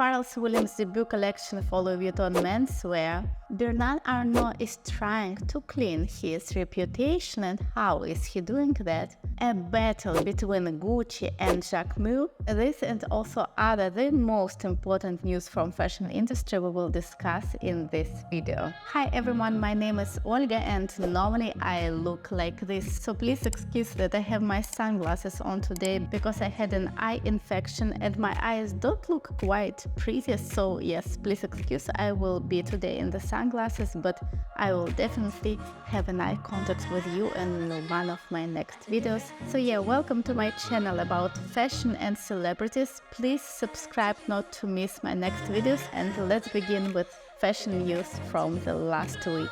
Pharrell Williams' debut collection for Louis Vuitton menswear, Bernard Arnault is trying to clean his reputation, and how is he doing that? A battle between Gucci and Jacquemus. This and also other the most important news from fashion industry we will discuss in this video. Hi everyone, my name is Olga and normally I look like this, so please excuse that I have my sunglasses on today because I had an eye infection and my eyes don't look quite pretty, so yes, please excuse, I will be today in the sunglasses, but I will definitely have an eye contact with you in one of my next videos. So yeah, welcome to my channel about fashion and celebrities. Please subscribe not to miss my next videos, and let's begin with fashion news from the last week.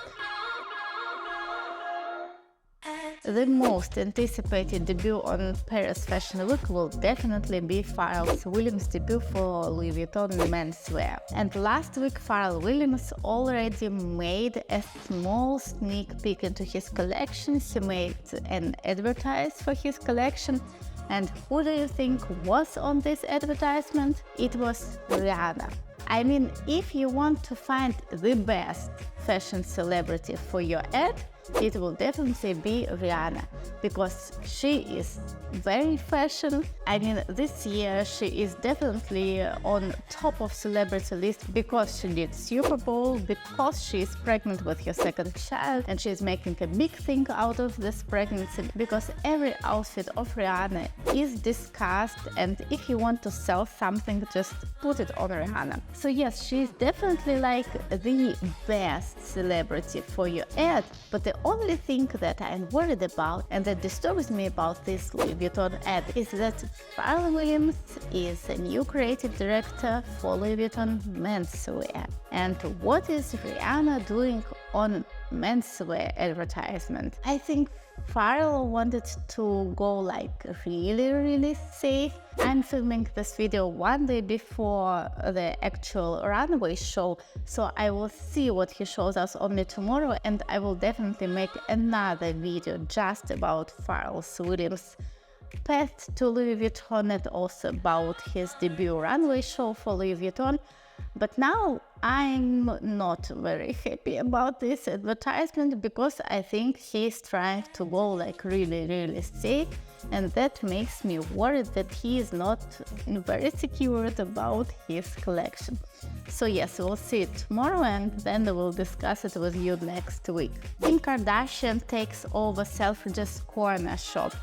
The most anticipated debut on Paris Fashion Week will definitely be Pharrell Williams' debut for Louis Vuitton menswear. And last week Pharrell Williams already made a small sneak peek into his collection. He made an advertise for his collection. And who do you think was on this advertisement? It was Rihanna. I mean, if you want to find the best fashion celebrity for your ad, it will definitely be Rihanna, because she is very fashion. I mean, this year she is definitely on top of celebrity list because she did Super Bowl, because she is pregnant with her second child and she is making a big thing out of this pregnancy, because every outfit of Rihanna is discussed, and if you want to sell something, just put it on Rihanna. So yes, she is definitely like the best celebrity for your ad, but the only thing that I'm worried about and that disturbs me about this Louis Vuitton ad is that Pharrell Williams is a new creative director for Louis Vuitton menswear. And what is Rihanna doing on menswear advertisement? I think Pharrell wanted to go like really safe. I'm filming this video one day before the actual runway show, so I will see what he shows us only tomorrow, and I will definitely make another video just about Pharrell Williams' path to Louis Vuitton and also about his debut runway show for Louis Vuitton. But now I'm not very happy about this advertisement because I think he's trying to go like really safe, and that makes me worried that he is not very secure about his collection. So yes, we'll see it tomorrow and then we'll discuss it with you next week. Kim Kardashian takes over Selfridges corner shop.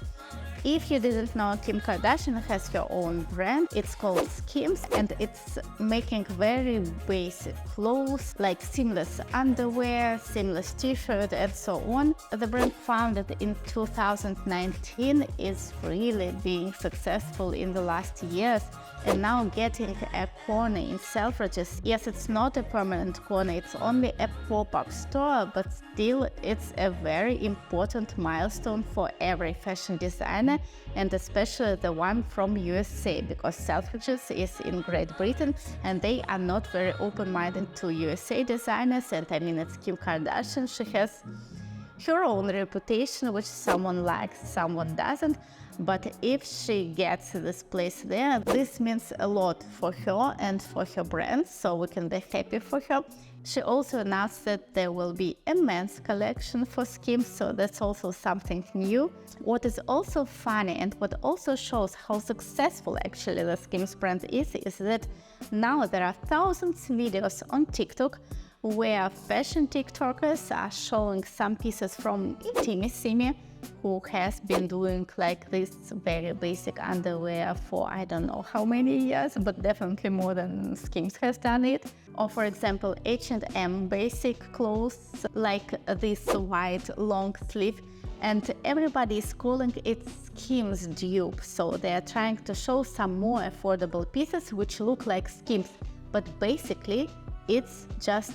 If you didn't know, Kim Kardashian has her own brand. It's called Skims, and it's making very basic clothes like seamless underwear, seamless t-shirt, and so on. The brand, founded in 2019, is really being successful in the last years, and now getting a corner in Selfridges. Yes, it's not a permanent corner, it's only a pop-up store, but still it's a very important milestone for every fashion designer, and especially the one from USA, because Selfridges is in Great Britain and they are not very open-minded to USA designers. And I mean, it's Kim Kardashian, she has her own reputation, which someone likes, someone doesn't. But if she gets this place there, this means a lot for her and for her brand, so we can be happy for her. She also announced that there will be a men's collection for Skims, so that's also something new. What is also funny and what also shows how successful actually the Skims brand is that now there are thousands of videos on TikTok where fashion TikTokers are showing some pieces from Intimissimi, who has been doing like this very basic underwear for I don't know how many years, but definitely more than Skims has done it. Or for example, H&M basic clothes like this white long sleeve, and everybody is calling it Skims dupe. So they are trying to show some more affordable pieces which look like Skims, but basically it's just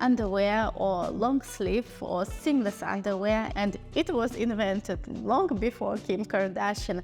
underwear or long sleeve or seamless underwear, and it was invented long before Kim Kardashian.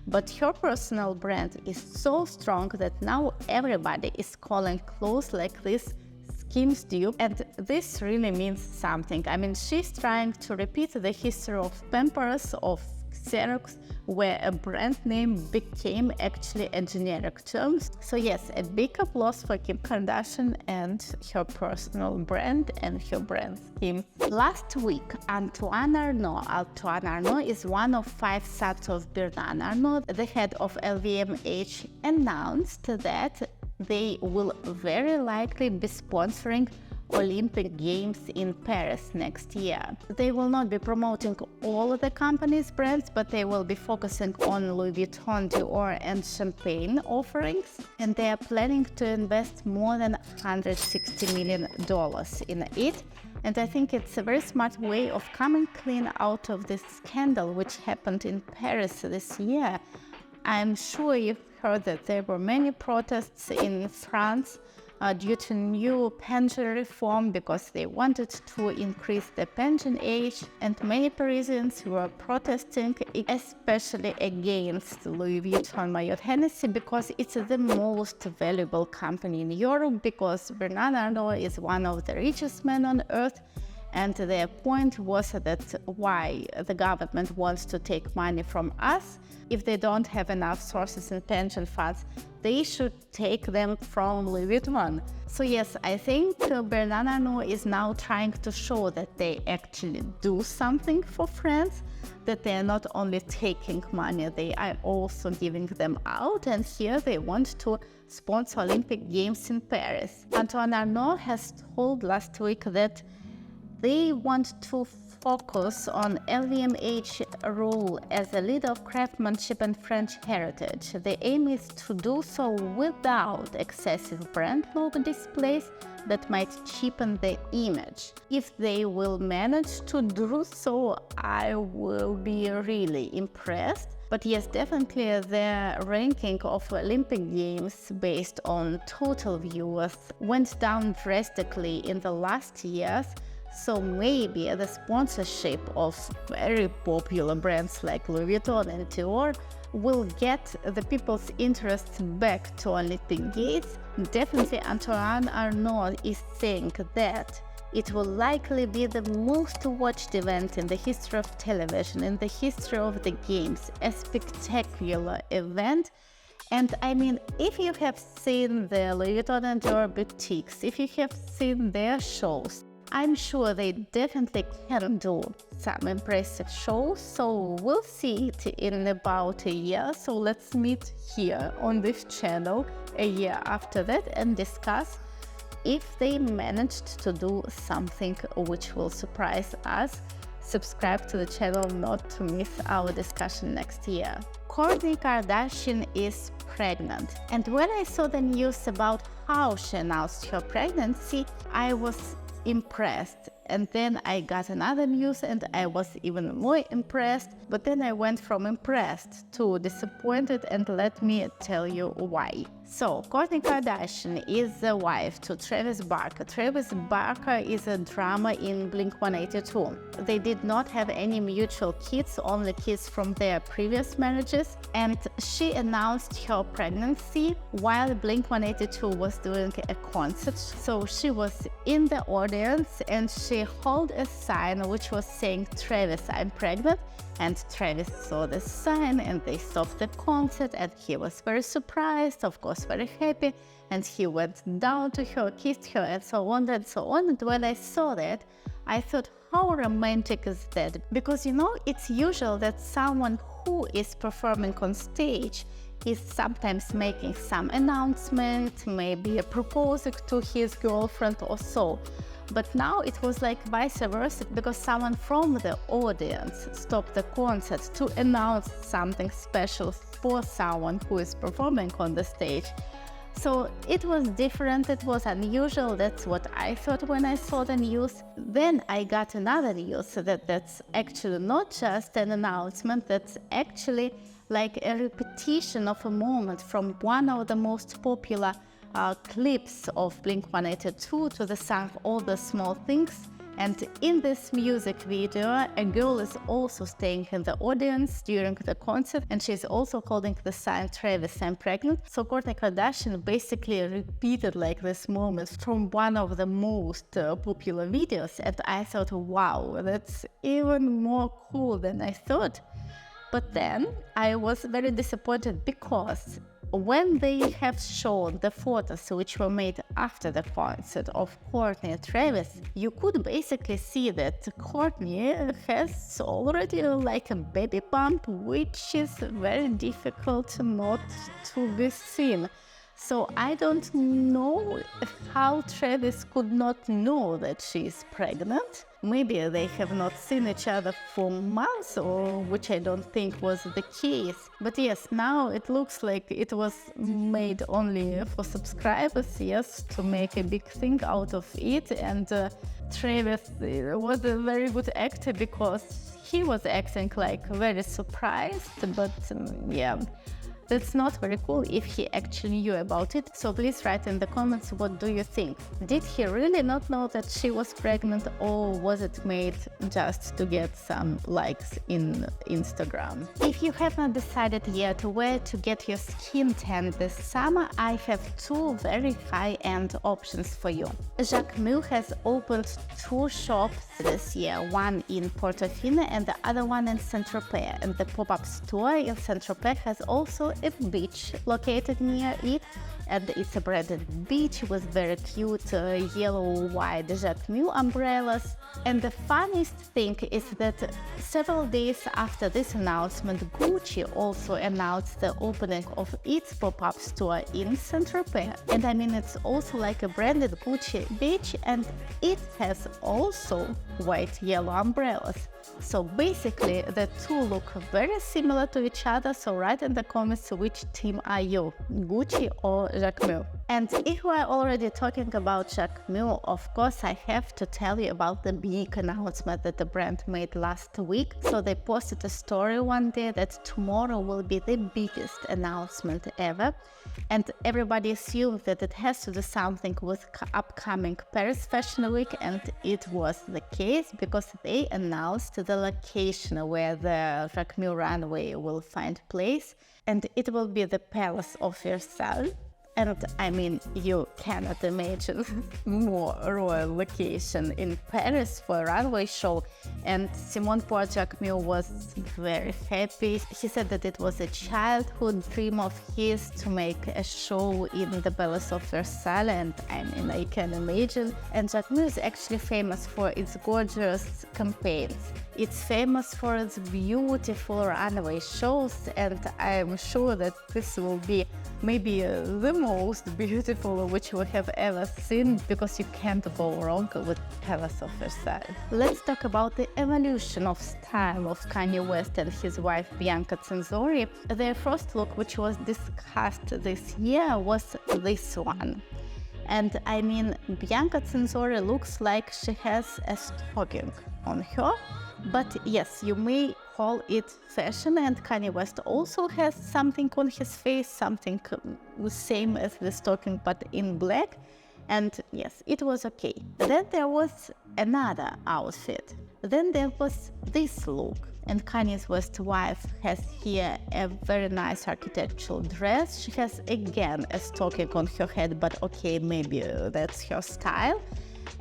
But her personal brand is so strong that now everybody is calling clothes like this Skims dupe, and this really means something. I mean, she's trying to repeat the history of Pampers, of Xerox, where a brand name became actually a generic term. So yes, a big applause for Kim Kardashian and her personal brand and her brand scheme. Last week, Antoine Arnault is one of 5 sons of Bernard Arnault, the head of LVMH, announced that they will very likely be sponsoring Olympic Games in Paris next year. They will not be promoting all of the company's brands, but they will be focusing on Louis Vuitton, Dior, and Champagne offerings, and they are planning to invest more than $160 million in it. And I think it's a very smart way of coming clean out of this scandal which happened in Paris this year. I'm sure you've heard that there were many protests in France due to new pension reform because they wanted to increase the pension age, and many Parisians were protesting, especially against Louis Vuitton Moet Hennessy, because it's the most valuable company in Europe, because Bernard Arnault is one of the richest men on earth. And their point was that why the government wants to take money from us. If they don't have enough sources in pension funds, they should take them from Louis Vuitton. So yes, I think Bernard Arnault is now trying to show that they actually do something for France, that they are not only taking money, they are also giving them out. And here they want to sponsor Olympic Games in Paris. Antoine Arnault has told last week that they want to focus on LVMH role as a leader of craftsmanship and French heritage. The aim is to do so without excessive brand logo displays that might cheapen the image. If they will manage to do so, I will be really impressed. But yes, definitely the ranking of Olympic Games based on total viewers went down drastically in the last years. So maybe the sponsorship of very popular brands like Louis Vuitton and Dior will get the people's interests back to Olympic Games. Definitely Antoine Arnault is saying that it will likely be the most watched event in the history of television, in the history of the games, a spectacular event. And I mean, if you have seen the Louis Vuitton and Dior boutiques, if you have seen their shows, I'm sure they definitely can do some impressive shows, so we'll see it in about a year. So let's meet here on this channel a year after that and discuss if they managed to do something which will surprise us. Subscribe to the channel not to miss our discussion next year. Kourtney Kardashian is pregnant, and when I saw the news about how she announced her pregnancy, I was impressed. And then I got another news and I was even more impressed, but then I went from impressed to disappointed, and let me tell you why. So, Kourtney Kardashian is the wife to Travis Barker. Travis Barker is a drummer in Blink-182. They did not have any mutual kids, only kids from their previous marriages, and she announced her pregnancy while Blink-182 was doing a concert. So she was in the audience and she held a sign which was saying, "Travis, I'm pregnant." And Travis saw the sign and they stopped the concert, and he was very surprised, of course very happy, and he went down to her, kissed her, and so on and so on. And when I saw that, I thought, how romantic is that? Because it's usual that someone who is performing on stage is sometimes making some announcement, maybe proposing to his girlfriend or so. But now it was like vice versa, because someone from the audience stopped the concert to announce something special for someone who is performing on the stage. So it was different, it was unusual. That's what I thought when I saw the news. Then I got another news that that's actually not just an announcement, that's actually like a repetition of a moment from one of the most popular clips of Blink-182 to the song All the Small Things. And in this music video, a girl is also staying in the audience during the concert, and she's also holding the sign, "Travis, I'm pregnant." So Kourtney Kardashian basically repeated like this moment from one of the most popular videos, and I thought, wow, that's even more cool than I thought. But then I was very disappointed because when they have shown the photos which were made after the concert of Kourtney and Travis, you could basically see that Kourtney has already like a baby bump, which is very difficult not to be seen. So I don't know how Travis could not know that she is pregnant. Maybe they have not seen each other for months, or which I don't think was the case. But yes, now it looks like it was made only for subscribers, yes, to make a big thing out of it. And Travis was a very good actor because he was acting like very surprised, but yeah. That's not very cool if he actually knew about it, so please write in the comments what do you think. Did he really not know that she was pregnant, or was it made just to get some likes in Instagram? If you have not decided yet where to get your skin tan this summer, I have two very high-end options for you. Jacquemus has opened two shops this year, one in Portofino and the other one in Saint-Tropez, and the pop-up store in Saint-Tropez has also a beach located near it, and it's a branded beach with very cute yellow-white Jacquemus umbrellas. And the funniest thing is that several days after this announcement, Gucci also announced the opening of its pop-up store in Saint-Tropez. And I mean, it's also like a branded Gucci beach, and it has also white yellow umbrellas. So basically the two look very similar to each other, so write in the comments which team are you, Gucci or Jacquemus. And if we are already talking about Jacquemus, of course I have to tell you about the big announcement that the brand made last week. So they posted a story one day that tomorrow will be the biggest announcement ever, and everybody assumed that it has to do something with upcoming Paris Fashion Week, and it was the case because they announced the location where the Jacquemus runway will find place, and it will be the Palace of Versailles. And I mean, you cannot imagine more royal location in Paris for a runway show. And Simone Poir Jacquemus was very happy. He said that it was a childhood dream of his to make a show in the Palace of Versailles, and I mean, I can imagine. And Jacquemus is actually famous for its gorgeous campaigns. It's famous for its beautiful runway shows, and I'm sure that this will be maybe the most beautiful which we have ever seen, because you can't go wrong with Palace of Versailles. Let's talk about the evolution of style of Kanye West and his wife Bianca Censori. Their first look, which was discussed this year, was this one. And I mean, Bianca Censori looks like she has a stocking on her. But yes, you may call it fashion, and Kanye West also has something on his face, something same as the stocking but in black, and yes, it was okay. Then there was another outfit. Then there was this look, and Kanye West's wife has here a very nice architectural dress. She has again a stocking on her head, but okay, maybe that's her style.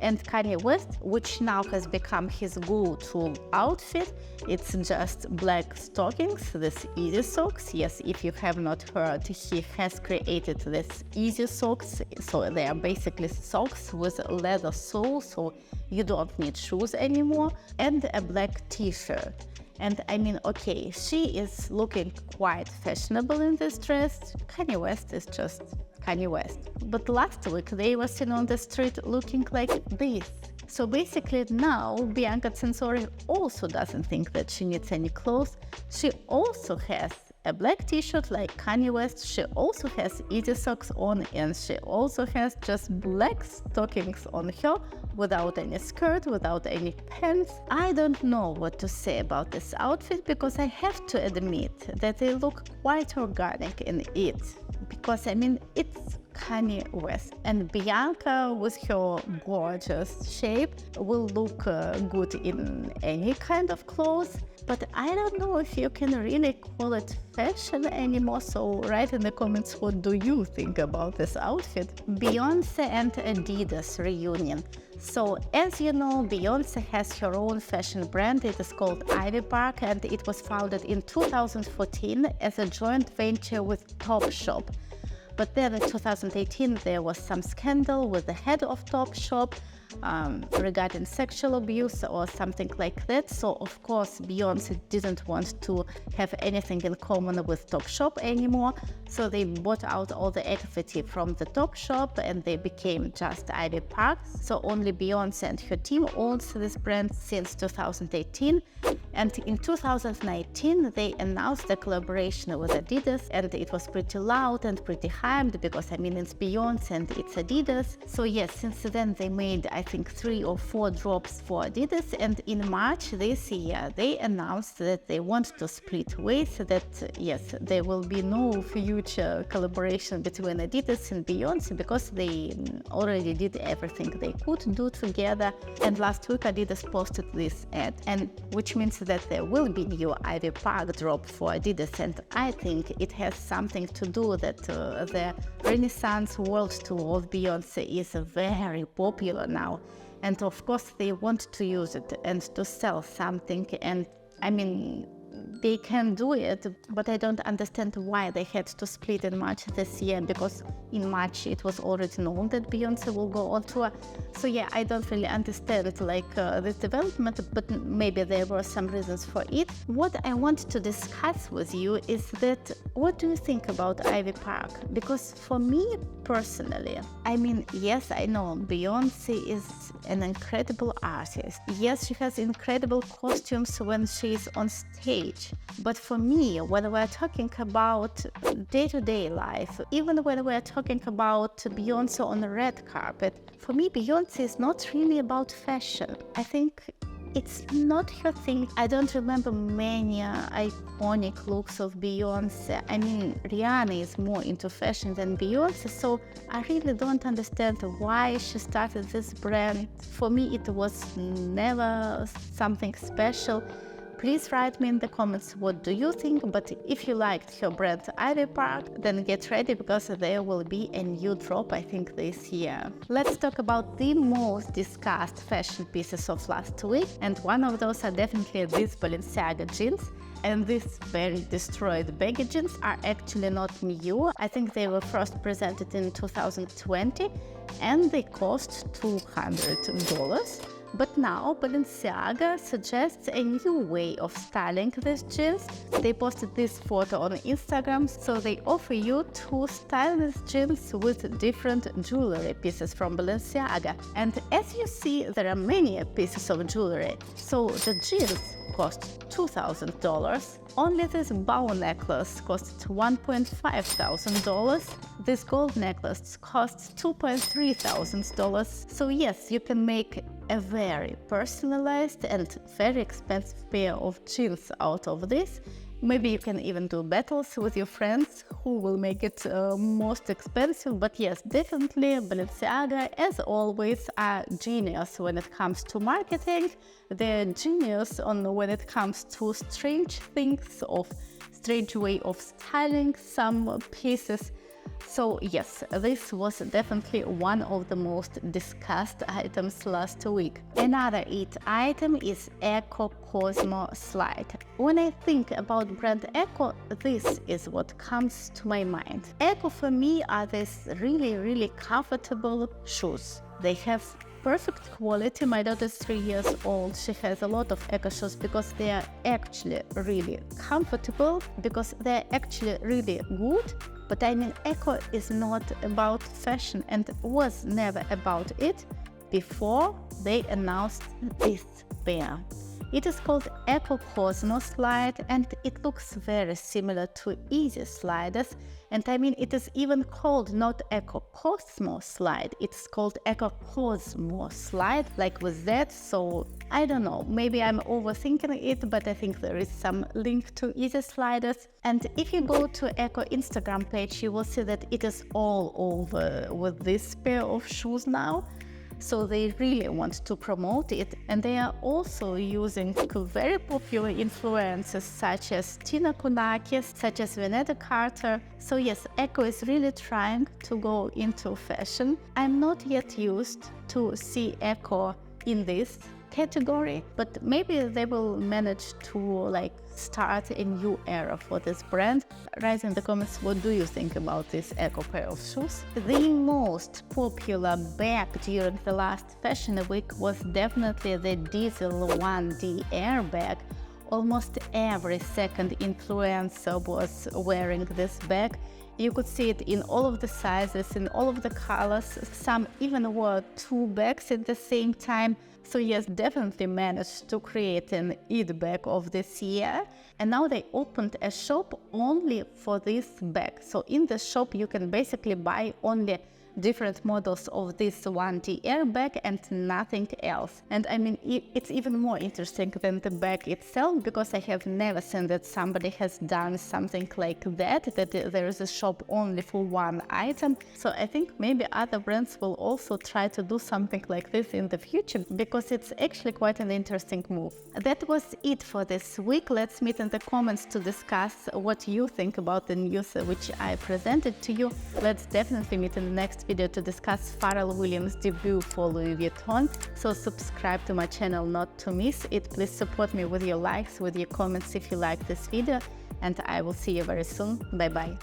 And Kanye West, which now has become his go-to outfit, it's just black stockings, this easy socks. Yes, if you have not heard, he has created this easy socks. So they are basically socks with leather sole, so you don't need shoes anymore, and a black t-shirt. And I mean, okay, she is looking quite fashionable in this dress. Kanye West is just Kanye West. But last week they were seen on the street looking like this. So basically now Bianca Censori also doesn't think that she needs any clothes. She also has a black t-shirt like Kanye West, she also has easy socks on, and she also has just black stockings on her without any skirt, without any pants. I don't know what to say about this outfit, because I have to admit that they look quite organic in it. Because I mean, it's Kanye West, and Bianca with her gorgeous shape will look good in any kind of clothes, but I don't know if you can really call it fashion anymore, so write in the comments what do you think about this outfit. Beyoncé and Adidas reunion. So as you know, Beyoncé has her own fashion brand. It is called Ivy Park, and it was founded in 2014 as a joint venture with Topshop. But then in 2018, there was some scandal with the head of Topshop regarding sexual abuse or something like that. So of course Beyoncé didn't want to have anything in common with Topshop anymore. So they bought out all the equity from the Topshop and they became just Ivy Park. So only Beyoncé and her team owns this brand since 2018. And in 2019, they announced a collaboration with Adidas, and it was pretty loud and pretty hyped because, I mean, it's Beyoncé and it's Adidas. So yes, since then they made, I think, 3 or 4 drops for Adidas, and in March this year, they announced that they want to split ways, that yes, there will be no future collaboration between Adidas and Beyoncé because they already did everything they could do together. And last week Adidas posted this ad, and which means that there will be new Ivy Park drop for Adidas, and I think it has something to do that the Renaissance World Tour of Beyoncé is very popular now, and of course they want to use it and to sell something, and I mean they can do it, but I don't understand why they had to split in March this year, because in March it was already known that Beyoncé will go on tour. So yeah, I don't really understand this development, but maybe there were some reasons for it. What I want to discuss with you is that what do you think about Ivy Park? Because for me personally, I mean, yes, I know Beyoncé is an incredible artist. Yes, she has incredible costumes when she's on stage. But for me, when we're talking about day-to-day life, even when we're talking about Beyoncé on the red carpet, for me, Beyoncé is not really about fashion. I think it's not her thing. I don't remember many iconic looks of Beyoncé. I mean, Rihanna is more into fashion than Beyoncé, so I really don't understand why she started this brand. For me, it was never something special. Please write me in the comments what do you think, but if you liked her brand Ivy Park, then get ready because there will be a new drop, I think, this year. Let's talk about the most discussed fashion pieces of last week, and one of those are definitely these Balenciaga jeans. And these very destroyed baggy jeans are actually not new. I think they were first presented in 2020 and they cost $200. But now Balenciaga suggests a new way of styling these jeans. They posted this photo on Instagram, so they offer you to style these jeans with different jewelry pieces from Balenciaga. And as you see, there are many pieces of jewelry. So the jeans cost $2,000. Only this bow necklace costs $1,500. This gold necklace costs $2,300. So yes, you can make a very personalized and very expensive pair of jeans out of this. Maybe you can even do battles with your friends who will make it most expensive. But yes, definitely Balenciaga, as always, are genius when it comes to marketing. They're genius when it comes to strange things, of strange way of styling some pieces. So yes, this was definitely one of the most discussed items last week. Another it item is Ecco Cozmo slide. When I think about brand Ecco, this is what comes to my mind. Ecco for me are these really comfortable shoes. They have perfect quality. My daughter is 3 years old. She has a lot of Ecco shoes because they are actually really comfortable, because they're actually really good. But I mean, Ecco is not about fashion and was never about it before they announced this pair. It is called Ecco Cozmo slide and it looks very similar to Easy sliders. And I mean, it is even called not Ecco Cozmo slide, it's called Ecco Cozmo slide, like with that. So I don't know, maybe I'm overthinking it, but I think there is some link to Easy sliders. And if you go to Ecco Instagram page, you will see that it is all over with this pair of shoes now. so they really want to promote it. And they are also using very popular influencers such as Tina Kourtney, such as Vanessa Carter. So yes, Ecco is really trying to go into fashion. I'm not yet used to see Ecco in this category, but maybe they will manage to start a new era for this brand. Write in the comments, what do you think about this Ecco pair of shoes? The most popular bag during the last fashion week was definitely the Diesel 1D Air bag. Almost every second influencer was wearing this bag. You could see it in all of the sizes, in all of the colors. Some even wore two bags at the same time. So yes, definitely managed to create an it bag of this year. And now they opened a shop only for this bag. So in the shop you can basically buy only different models of this 1D Air bag and nothing else. And I mean, it's even more interesting than the bag itself, because I have never seen that somebody has done something like that there is a shop only for one item. So I think maybe other brands will also try to do something like this in the future, because it's actually quite an interesting move. That was it for this week. Let's meet in the comments to discuss what you think about the news which I presented to you. Let's definitely meet in the next video to discuss Pharrell Williams' debut for Louis Vuitton. So subscribe to my channel not to miss it. Please support me with your likes, with your comments if you like this video, and I will see you very soon. Bye bye.